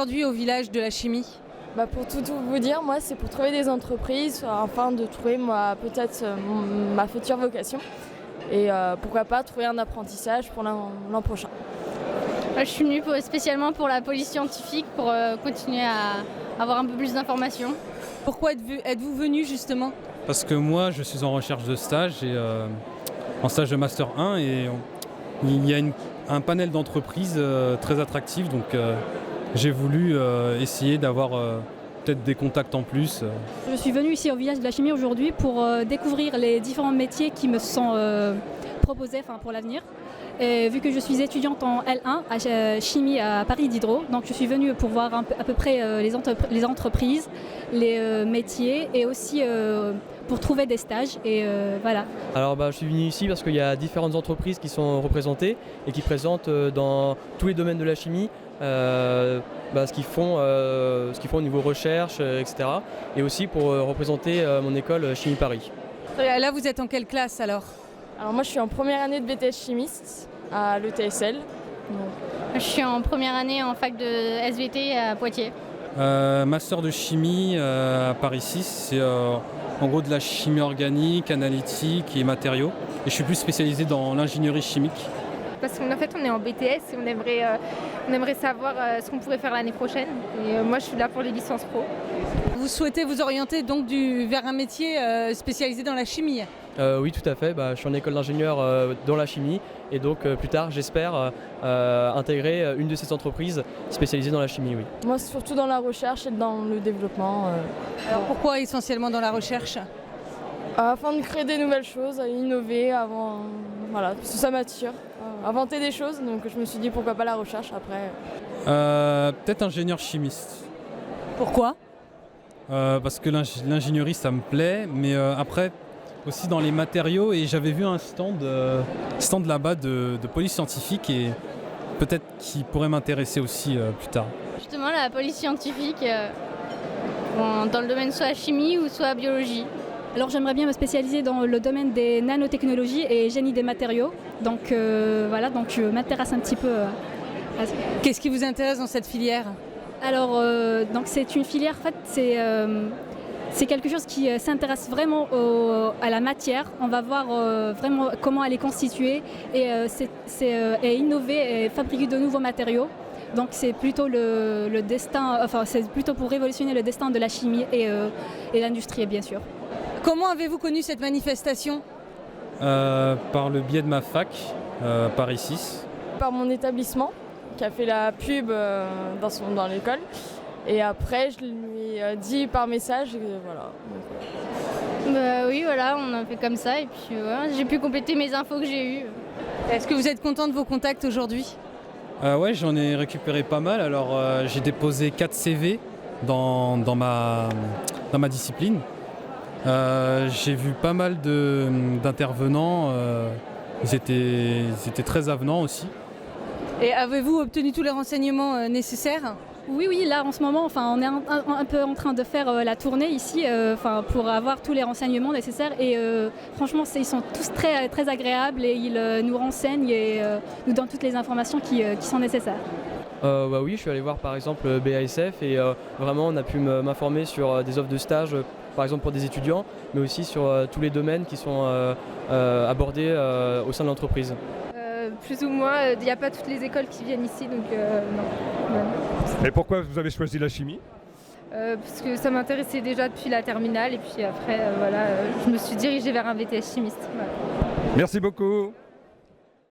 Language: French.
aujourd'hui au village de la chimie? Pour tout vous dire, moi c'est pour trouver des entreprises afin de trouver peut-être ma future vocation et pourquoi pas trouver un apprentissage pour l'an prochain. Je suis venue spécialement pour la police scientifique pour continuer à avoir un peu plus d'informations. Pourquoi êtes-vous venu justement? Parce que moi je suis en recherche de stage et en stage de Master 1 et il y a un panel d'entreprises très attractif, donc j'ai voulu essayer d'avoir peut-être des contacts en plus. Je suis venue ici au village de la chimie aujourd'hui pour découvrir les différents métiers qui me sont proposés pour l'avenir. Et vu que je suis étudiante en L1 à chimie à Paris Diderot, donc je suis venue pour voir à peu près les entreprises, les métiers et aussi pour trouver des stages et voilà. Alors je suis venu ici parce qu'il y a différentes entreprises qui sont représentées et qui présentent dans tous les domaines de la chimie ce qu'ils font au niveau recherche, etc. Et aussi pour représenter mon école Chimie Paris. Là vous êtes en quelle classe alors? Alors moi je suis en première année de BTS chimiste à l'ETSL. Je suis en première année en fac de SVT à Poitiers. Master de chimie à Paris 6, c'est en gros de la chimie organique, analytique et matériaux. Et je suis plus spécialisé dans l'ingénierie chimique. Parce qu'en fait on est en BTS et on aimerait savoir ce qu'on pourrait faire l'année prochaine. Et moi je suis là pour les licences pro. Vous souhaitez vous orienter donc vers un métier spécialisé dans la chimie? Oui, tout à fait. Je suis en école d'ingénieur dans la chimie et donc plus tard j'espère intégrer une de ces entreprises spécialisées dans la chimie. Oui. Moi surtout dans la recherche et dans le développement. Alors pourquoi essentiellement dans la recherche? Afin de créer des nouvelles choses, innover, parce que ça m'attire. Inventer des choses, donc je me suis dit pourquoi pas la recherche après. Peut-être ingénieur chimiste. Pourquoi? Parce que l'ingénierie ça me plaît, mais après aussi dans les matériaux, et j'avais vu un stand là-bas de police scientifique et peut-être qui pourrait m'intéresser aussi plus tard. Justement la police scientifique dans le domaine soit chimie ou soit biologie. Alors j'aimerais bien me spécialiser dans le domaine des nanotechnologies et génie des matériaux. Donc donc je m'intéresse un petit peu à ça. Qu'est-ce qui vous intéresse dans cette filière? Alors donc c'est une filière, en fait c'est quelque chose qui s'intéresse vraiment à la matière. On va voir vraiment comment elle est constituée et innover et fabriquer de nouveaux matériaux. Donc c'est plutôt le destin, c'est plutôt pour révolutionner le destin de la chimie et l'industrie bien sûr. Comment avez-vous connu cette manifestation? Par le biais de ma fac, Paris 6. Par mon établissement qui a fait la pub dans l'école. Et après, je lui ai dit par message, et voilà. Oui, voilà, on a fait comme ça et puis j'ai pu compléter mes infos que j'ai eues. Est-ce que vous êtes content de vos contacts aujourd'hui? Ouais, j'en ai récupéré pas mal. Alors j'ai déposé 4 CV dans ma discipline. J'ai vu pas mal d'intervenants, ils étaient très avenants aussi. Et avez-vous obtenu tous les renseignements nécessaires? Oui, là en ce moment, on est un peu en train de faire la tournée ici, pour avoir tous les renseignements nécessaires. Et franchement, ils sont tous très, très agréables et ils nous renseignent et nous donnent toutes les informations qui sont nécessaires. Oui, je suis allé voir par exemple BASF et vraiment on a pu m'informer sur des offres de stage, par exemple pour des étudiants, mais aussi sur tous les domaines qui sont abordés au sein de l'entreprise. Plus ou moins, il n'y a pas toutes les écoles qui viennent ici, donc non. Et pourquoi vous avez choisi la chimie? Parce que ça m'intéressait déjà depuis la terminale et puis après je me suis dirigée vers un BTS chimiste. Voilà. Merci beaucoup.